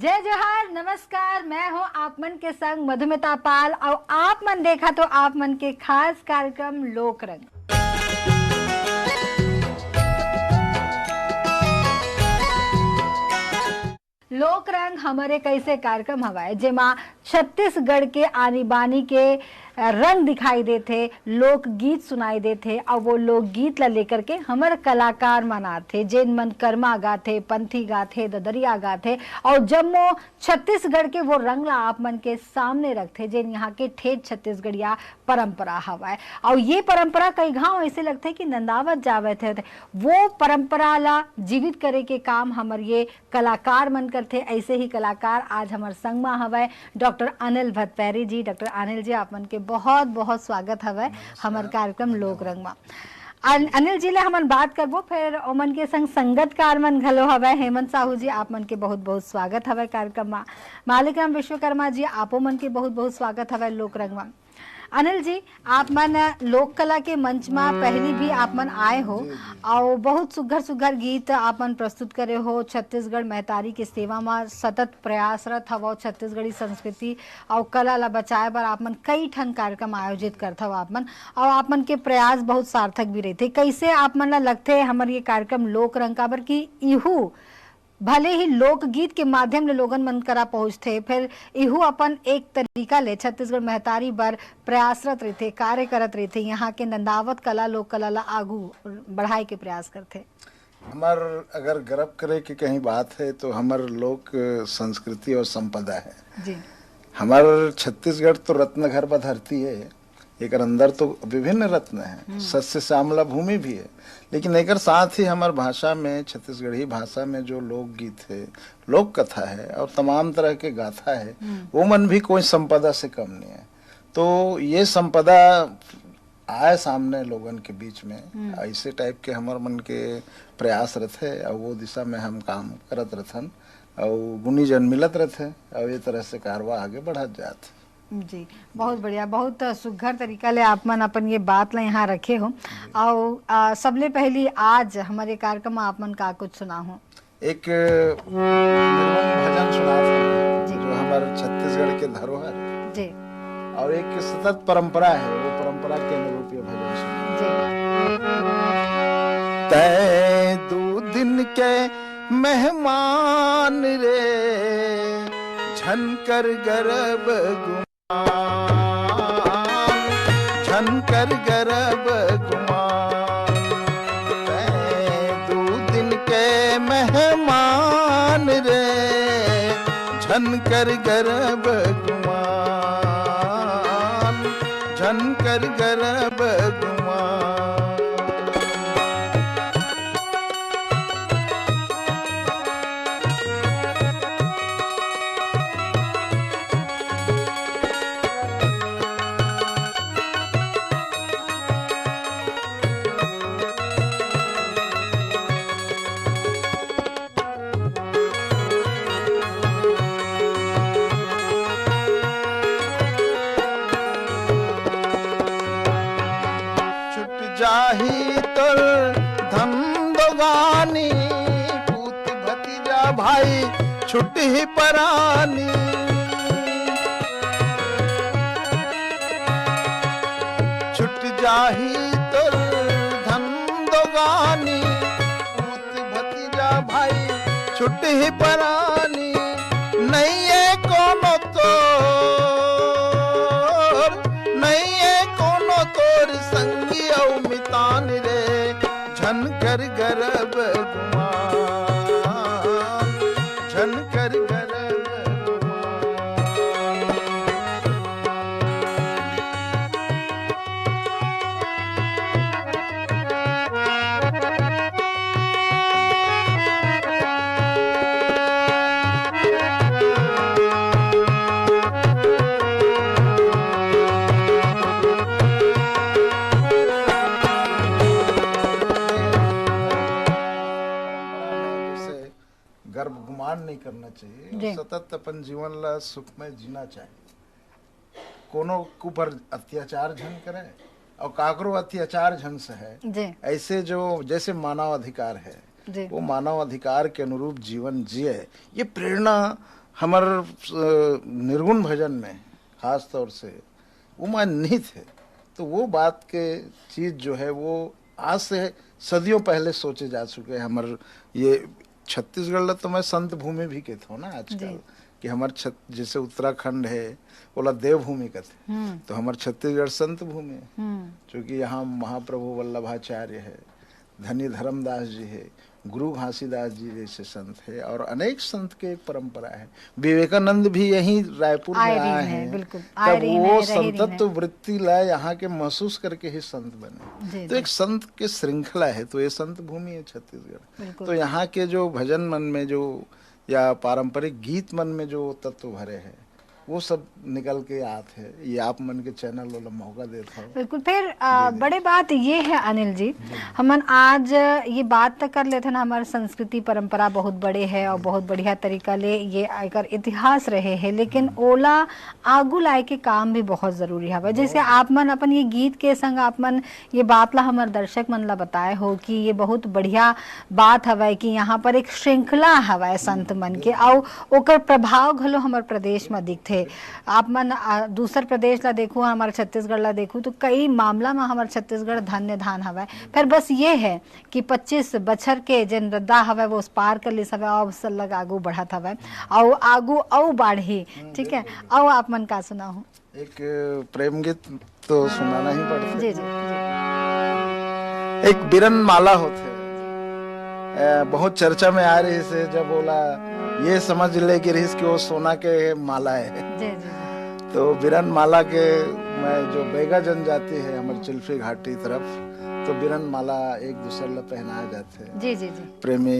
जय जोहार, नमस्कार। मैं हूँ आप मन के संग मधुमिता पाल और आप मन देखा तो आप मन के खास कार्यक्रम लोक रंग। लोक रंग हमारे कैसे कार्यक्रम हवाए जेमा छत्तीसगढ़ के आनी बानी के रंग दिखाई देते, लोक गीत सुनाई देते और वो लोक गीत ला लेकर के हमारे कलाकार मनाते, जेन मन कर्मा गाथे, पंथी गाथे, ददरिया गाथे और जम्मो छत्तीसगढ़ के वो रंग ला आप मन के सामने रखते, जेन यहाँ के ठेठ छत्तीसगढ़िया परंपरा हवाए। और ये परंपरा कई गांव ऐसे लगते कि नंदावत जावे थे, वो परंपरा ला जीवित करे के काम हमारे ये कलाकार मन करते। ऐसे ही कलाकार आज हमारे संग में हवाए डॉक्टर अनिल भतपैरी जी। डॉक्टर अनिल जी, आप मन के बहुत बहुत स्वागत हवे हमारे कार्यक्रम लोक रंग में। अनिल जी ले हमन बात करबो, फिर ओमन के संग संगतकार मन घलो हवे। हेमंत साहू जी, आप मन के बहुत बहुत स्वागत हवे कार्यक्रम में। मालिकराम विश्वकर्मा जी, आपो मन के बहुत बहुत स्वागत हवे लोक रंग में। अनिल जी, आप मन लोक कला के मंच में पहली भी आप मन आए हो और बहुत सुघर सुघर गीत आप मन प्रस्तुत करे हो। छत्तीसगढ़ महतारी के सेवा में सतत प्रयासरत हवो, छत्तीसगढ़ी संस्कृति और कला ला बचाए बर आप मन कई ठन कार्यक्रम आयोजित करते हो आप मन, और आप मन के प्रयास बहुत सार्थक भी रहते। कैसे आप मन ला लगते हमारे ये कार्यक्रम लोक रंग काबर की इहू भले ही लोकगीत के माध्यम ले लोगन मन करा पहुँचते, फिर इहू अपन एक तरीका ले छत्तीसगढ़ महतारी बर प्रयासरत रहते, कार्य करत रहते, यहाँ के नंदावत कला लोक कला ला आगू बढ़ाए के प्रयास करते। हमार अगर गर्व करे की कहीं बात है तो हमार लोक संस्कृति और संपदा है जी। हमार छत्तीसगढ़ तो रत्न घर पर धरती है, एक अंदर तो विभिन्न रत्न है, सस्य श्यामला भूमि भी है, लेकिन एक साथ ही हमार भाषा में, छत्तीसगढ़ी भाषा में जो लोकगीत है, लोक कथा है और तमाम तरह के गाथा है, वो मन भी कोई संपदा से कम नहीं है। तो ये संपदा आए सामने लोगन के बीच में, ऐसे टाइप के हमार मन के प्रयास रहते और वो दिशा में हम काम करत रहथन और गुनी जन मिलत रहते और ये तरह से कारवा आगे बढ़त जात जी। बहुत बढ़िया, बहुत सुघर तरीका ले आप मन अपन ये बात ला यहाँ रखे हो। और सबले पहली आज हमारे कार्यक्रम में आप मन का कुछ सुना हो। एक निर्मल भजन सुना था जो हमारे छत्तीसगढ़ के धरोहर जी और एक सतत परंपरा है, वो परंपरा के अनुरूप ये भजन सुना जी। तै दो दिन के मेहमान रे, झनकर गरब झनकर गरब गुमान, दो दिन के मेहमान रे, झनकर गरब गुमान, झनकर गरब गुमान। जाही तोर धन दोगानी, पूत भतीजा भाई छुट ही परानी, छुट जाही तोर धन दोगानी, पूत भतीजा भाई छुट ही परानी, नहीं है कोनो तोर, नहीं है कोनो तोर संगी औ मितान रे, झनकर गरब गुमान, झनकर गरब नहीं करना चाहिए, सतत अपन जीवन ला सुखमय जीना चाहिए। कोनो ऊपर अत्याचार झन करे और काकरो अत्याचार झन से है, ऐसे जो जैसे मानव अधिकार है वो मानव अधिकार के अनुरूप जीवन जिए, ये प्रेरणा हमार निर्गुण भजन में खास तौर से वो मान निहित है। तो वो बात के चीज जो है वो आज से सदियों पहले सोचे जा चुके हैं। हमार ये छत्तीसगढ़ तो मैं संत भूमि भी कहता हूँ ना आजकल, कि हमार जैसे उत्तराखंड है बोला देवभूमि कहते, तो हमार छत्तीसगढ़ संत भूमि है, क्योंकि यहाँ महाप्रभु वल्लभाचार्य है, धनी धर्मदास जी है, गुरु घासीदास जी जैसे संत है, और अनेक संत के एक परंपरा है। विवेकानंद भी यहीं रायपुर में आए हैं, तब वो संतत्व वृत्ति लाए, यहाँ के महसूस करके ही संत बने। तो एक संत के श्रृंखला है, तो ये संत भूमि है छत्तीसगढ़। तो यहाँ के जो भजन मन में जो या पारंपरिक गीत मन में जो तत्व भरे हैं वो सब निकल के आते हैं। ये आप मन के चैनल वाला मौका देता हूँ। बिल्कुल। फिर बड़े बात ये है अनिल जी, हमन आज ये बात तक कर लेते ना, हमारी संस्कृति परंपरा बहुत बड़े है और बहुत बढ़िया तरीका ले ये आकर इतिहास रहे हैं, लेकिन ओला आगू लाए के काम भी बहुत जरूरी है। जैसे आप मन अपन ये गीत के संग आप मन ये बात ला हमारे दर्शक मन ला बताए हो कि ये बहुत बढ़िया बात हवा कि यहाँ पर एक श्रृंखला हवा संत मन के, और ओकर प्रभाव घलो हमारे प्रदेश में दिखते। आप मन दूसर प्रदेश ला देखो, हमारे छत्तीसगढ़ ला देखो, तो कई मामला में हमारे छत्तीसगढ़ धन्य धान हवा। फिर बस ये है कि 25 बछर के जन रद्दा हवा वो उस पार कर ली हवा, और सलग आगू बढ़त हवा और आगू और बाढ़ी। ठीक है, और आप मन का सुना हो एक प्रेम गीत तो सुनाना ही पड़ता। जी जी, एक बिरन माला होते बहुत चर्चा में आ रही से, जब बोला ये समझ ले कि रिस कि वो सोना के माला है। जी जी। तो बिरन माला के मैं जो बेगा जनजाति है हमारे चिल्फी घाटी तरफ, तो बिरन माला एक दूसरे ला पहनाए जाते हैं। जी जी जी। प्रेमी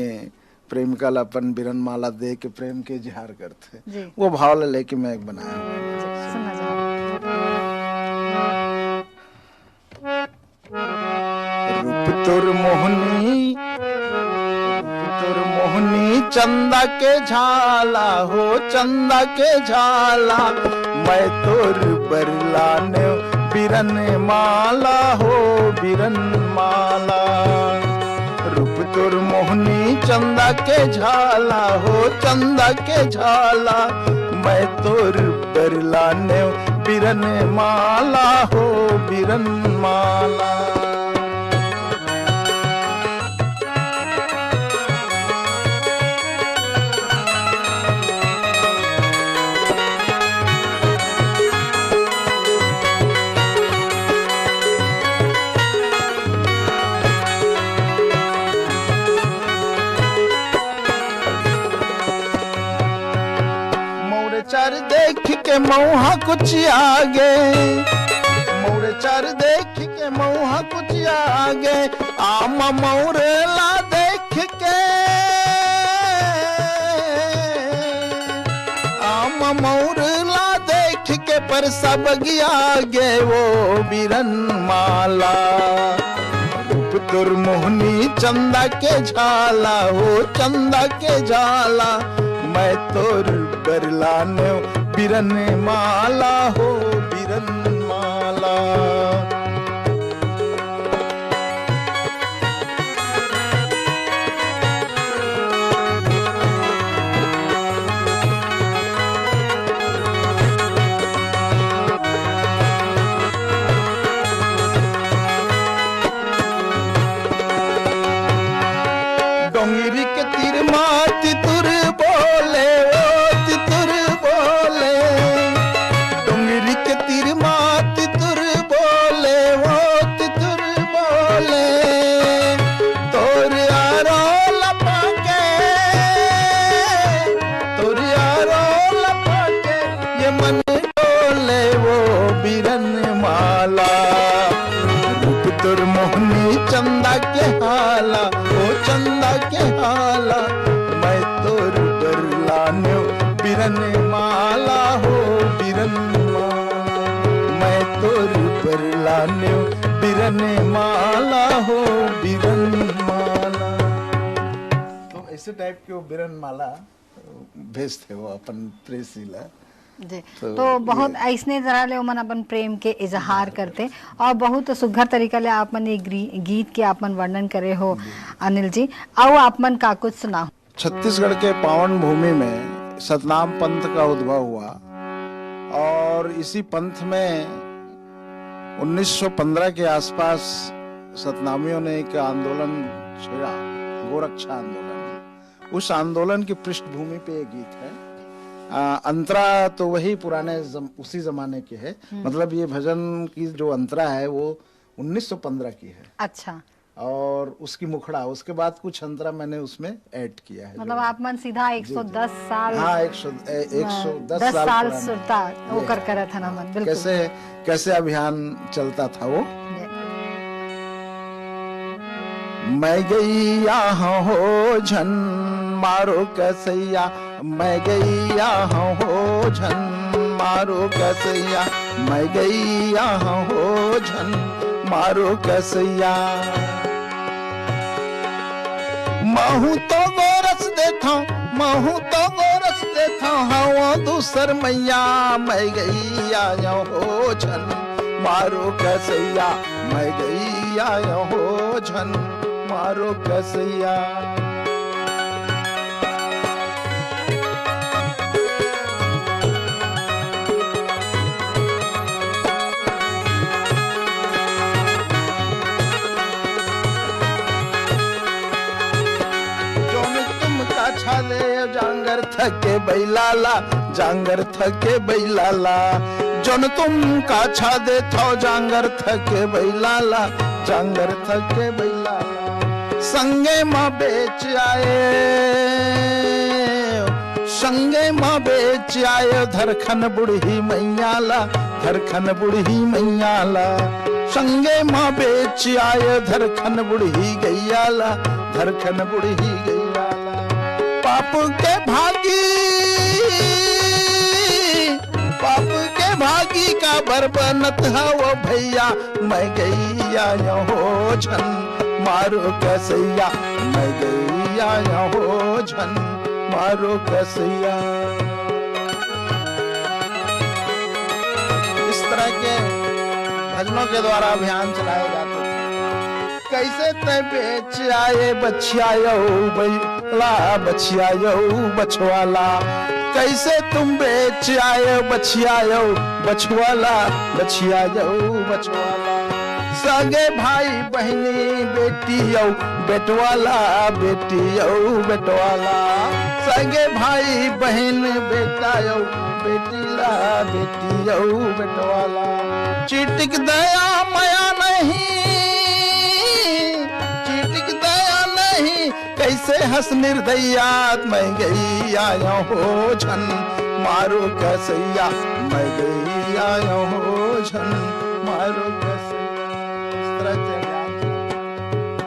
प्रेमिका ला अपन बिरन माला दे के प्रेम के इजहार करते हैं। वो भाव ला लेके मैं एक बनाया हूँ। रूप तुर मोहनी, तुर मोहनी चंदा के झाला हो, चंदा के झाला, मैं तोर बरलाने बिरन माला हो, बिरन माला। रूप तुर मोहनी चंदा के झाला हो, चंदा के झाला, मैं तोर बरलाने बिरन माला हो, बिरन माला। चार देख के मऊहा कुछ आगे, मोरे चार देख के मऊहा कुछ आगे, आमा मौरेला देख के, आमा मौरेला देख के पर सब आगे वो बिरन माला। रूप तुर मोहनी चंदा के झाला हो, चंदा के झाला, मैं तोर बरलाने बिरन माला हो, बिरन माला। डोंगरी के तीर माती तुर बोले, चंदा के हाला ओ चंदा के हाला, मैं तोर बरलाने बिरन माला हो, बिरन माला, मैं तोर बरलाने बिरन माला हो, बिरन माला। तो ऐसे टाइप के वो बिरन माला भेजते वो अपन प्रेसीला जी। तो बहुत ऐसने तरह ले मन अपन प्रेम के इजहार करते, और बहुत सुघर तरीका ले आप मन गीत के आप मन वर्णन करे हो अनिल जी। आओ आप मन का कुछ सुनाओ। छत्तीसगढ़ के पावन भूमि में सतनाम पंथ का उद्भव हुआ और इसी पंथ में 1915 के आसपास सतनामियों ने एक आंदोलन छेड़ा, गोरक्षा आंदोलन। उस आंदोलन की पृष्ठभूमि पे एक गीत है। अंतरा तो वही पुराने उसी जमाने के है, मतलब ये भजन की जो अंतरा है वो 1915 की है। अच्छा। और उसकी मुखड़ा, उसके बाद कुछ अंतरा मैंने उसमें ऐड किया है। मतलब आप मन सीधा 110 साल, हाँ 110 साल सुरता होकर करे था ना मन। बिल्कुल। कैसे अभियान चलता था वो। मैं गैया हो झन मारो कसैया, मैं गैया हो झन मारो कसैया, मैं गैया हो झन मारो कसैया। महू तो गोरस देता, महू तो गोरस देता, हवा दूसर मैया, मैं गैया हो झन मारो कसैया, मैं गैया हो झन मारो कसैया। छाले जांगर थके बैलाला, जांगर थके बैलाला, जोन तुम का छा दे थो जांगर थके बैलाला, जांगर थके बैलाला। संगे माँ बेच आए, संगे माँ बेच आए धरखन बुढ़ी मैयाला, धरखन बुढ़ी मैयाला। संगे माँ बेच आए धरखन बुढ़ी गैयाला, धरखन बुढ़ी गैयाला। पाप के भागी, पाप के भागी का बरबनत है वो भैया, मैं गैया हो झन मारो कसैया, मैं गैया हो झन मारो कसैया। इस तरह के भजनों के द्वारा अभियान चलाए जाते थे। कैसे ते बेच आए बछियायो बैला, बछियायो बछवाला, कैसे तुम बेच आए बछियायो बछवाला, बछियायो बछवाला। सगे भाई बहनी बेटियो बेटवाला, बेटियो बेटवाला। सगे भाई बहन बेटायो बेटीला, बेटियो बेटवाला। चिटिक दया माया नहीं, कैसे हंस निर्दया, मैं गैया हो झन मारो कसैया, मैं गैया हो झन मारो कसैया। इस तरह से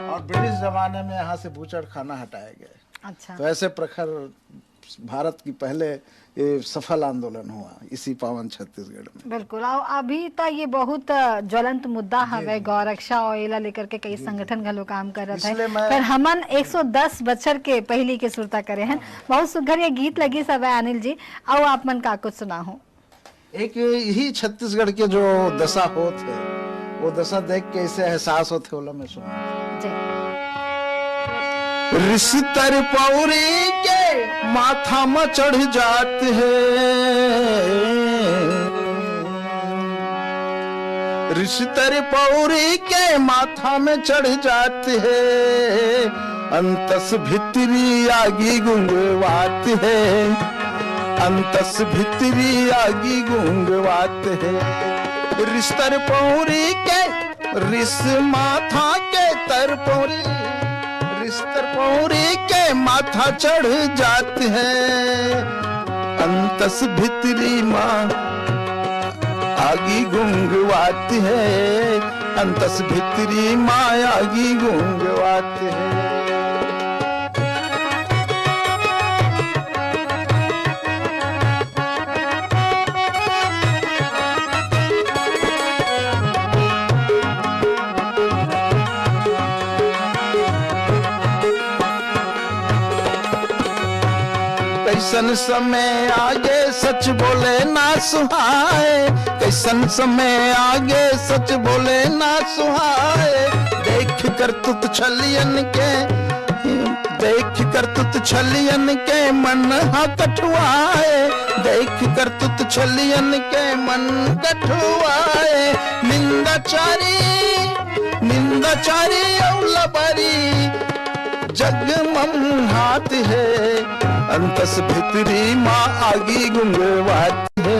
और ब्रिटिश जमाने में यहाँ से बूचड़ खाना हटाए गए। अच्छा। तो ऐसे प्रखर भारत की पहले ये सफल आंदोलन हुआ इसी पावन छत्तीसगढ़ में। बिल्कुल। और अभी तक ये बहुत ज्वलंत मुद्दा है, गौरक्षा और एला लेकर के कई संगठन घलो काम कर रहा है। पर हमन 110 बच्चर के पहली के सुरता करे हैं। बहुत सुघर ये गीत लगी सब है अनिल जी, आओ आप मन का कुछ सुना हो। एक यही छत्तीसगढ़ के जो दशा होते, वो दशा देख के इसे एहसास होते होला में सुना जी। रिश्तर पौरी के माथा में चढ़ जाते हैं, रिश्तर पौरी के माथा में चढ़ जाते हैं, अंतस भितरी आगी गुंगवात है, अंतस भितरी आगी गुंगवात है। रिश्तर पौरी के रिस माथा के तर पौरी, रिश्तर पौरी के माथा चढ़ जाते हैं, अंतस भितरी माँ आगी गुंगवाती है, अंतस भितरी माँ आगी गुंगवाती है। कैसन समय आगे सच बोले ना सुहाए, कैसन समय आगे सच बोले ना सुहाए। देख कर तुत छलियन के, देख करतुत छलियन के मन हा कठुआए, देख करतुत छलियन के मन कठुआए। निंदाचारी औलबारी जग मम हाथ है, अंतस भितरी माँ आगी गुंगवाती है,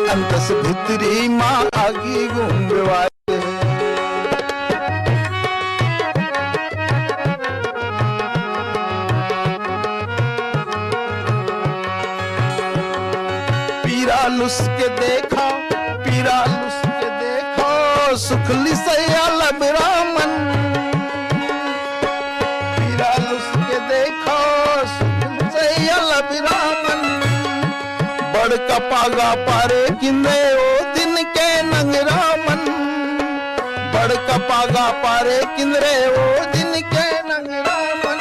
अंतस भितरी माँ आगी गुंगवाती है। पीरालुस के देखो सुखली सैया लबरामन, पीरालुस के देखो सुखली सैया लबरामन। बड़का पागा पारे किंदे ओ दिन के नंगरामन, बड़का पागा पारे किंदरे ओ दिन के नंगरामन।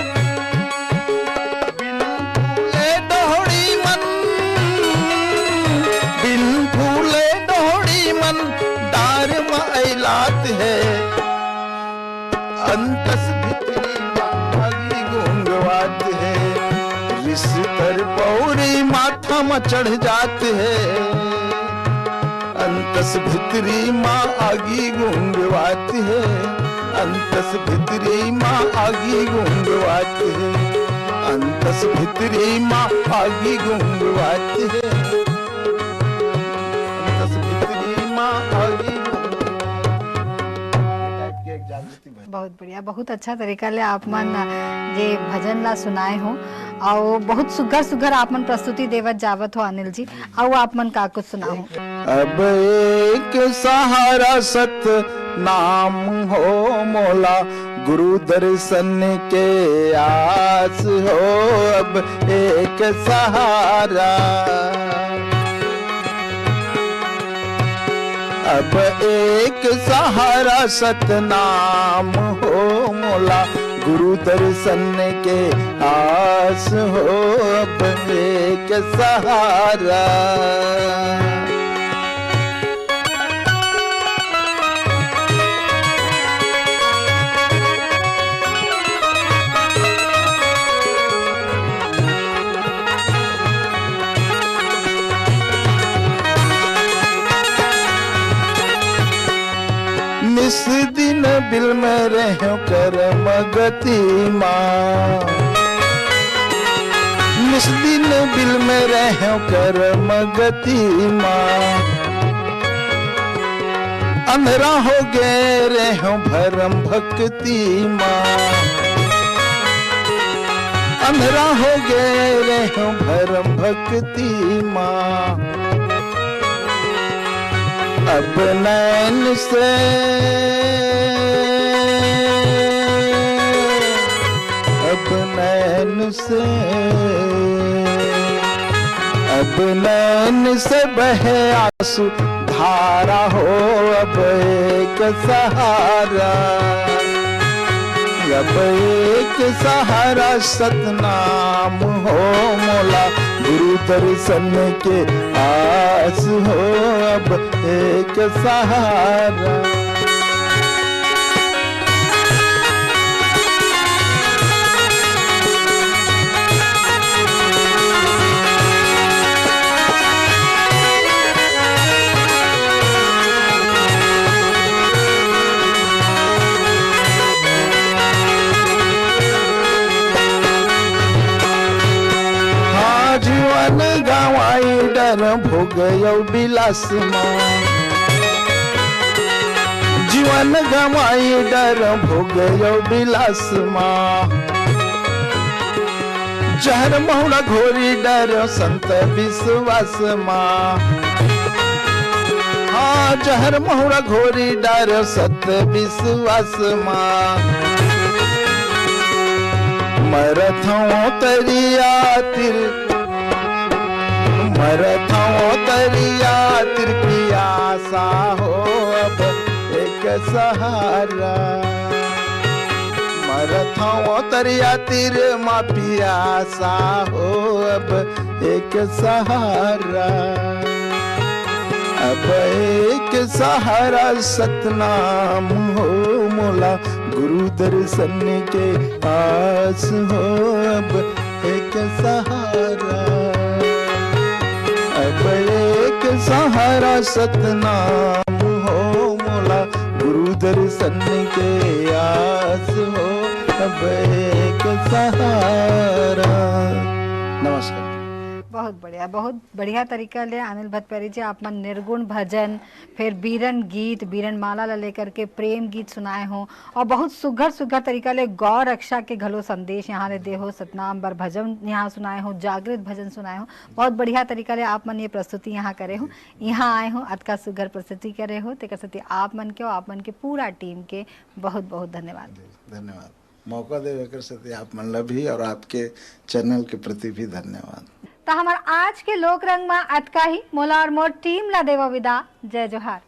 बिन फूले डोहड़ी मन, बिन फूले डोहड़ी मन, डार मैलात है, अंतस भितरी मागी गुंगवात है। रिश्तर पौड़ी माथा में चढ़ जाते है, अंतस भितरी माँ आगी गुंगवात है, अंतस भितरी माँ आगी गुंगवात है, अंतस भितरी माँ आगी गुंगवात है, अंतस भितरी माँ आगी। बहुत बढ़िया, बहुत अच्छा तरीका ले आप मन ये भजन ला सुनाए हो और बहुत सुघर सुघर आप मन प्रस्तुति देवत जावत हो अनिल जी। और आप मन का कुछ सुनाओ। अब एक सहारा सत नाम हो मोला, गुरु दर्शन के आस हो। अब एक सहारा, अब एक सहारा सतनाम हो मोला, गुरु दर्शन के आस हो। अब एक सहारा, निस दिन बिल में रहो कर मगती माँ, निस दिन बिल में रहो कर मगती माँ। अंधरा हो गए रहो भरम भक्ति माँ, अंधरा हो गए रहो भरम भक्ति माँ। अब नैन से, अब नैन से, अब नैन से बहे आंसू धारा हो। अब एक सहारा, अब एक सहारा सतनाम हो मोला, गुरु दर्शन के आस हो। अब एक सहारा, जीवन गवाई डर भोगयो बिलास माँ, जीवन गवाई डर भोगयो बिलास माँ। जहर महुड़ा घोरी डर संत विश्वास माँ, हाँ जहर महुड़ा घोरी डर सत विश्वास माँ। मरथों तरिया तिर, मरथों तरिया तिर पियासा हो। अब एक सहारा, मरथों तरिया तिर माँ पियासा हो। अब एक सहारा, अब एक सहारा सतनाम हो मोला, गुरु दर्शन के आस हो अब एक सहारा, अब एक सहारा सतनाम हो मोला, गुरु दर्शन के आस हो अब एक सहारा। नमस्कार। बहुत बढ़िया तरीका ले अनिल भतपरी जी आप मन निर्गुण भजन, फिर बीरन गीत, बीरन माला ला लेकर के प्रेम गीत सुनाए हो, और बहुत सुघर तरीका ले गौ रक्षा के घलो संदेश यहाँ ले दे हो, सतनाम बर भजन यहाँ सुनाए हो, जागृत भजन सुनाए हो। बहुत बढ़िया तरीका ले आप मन ये प्रस्तुति यहाँ करे हो, यहाँ आए हो, अतका सुघर प्रस्तुति करे हो, तेकर सती आप मन के और आप मन के पूरा टीम के बहुत बहुत धन्यवाद। धन्यवाद। मौका देवे कर सती आप मन ला भी और आपके चैनल के प्रति भी धन्यवाद। तो हमारा आज के लोक रंग में अतका ही, मोला और मोर टीम ला देवा विदा। जय जोहार।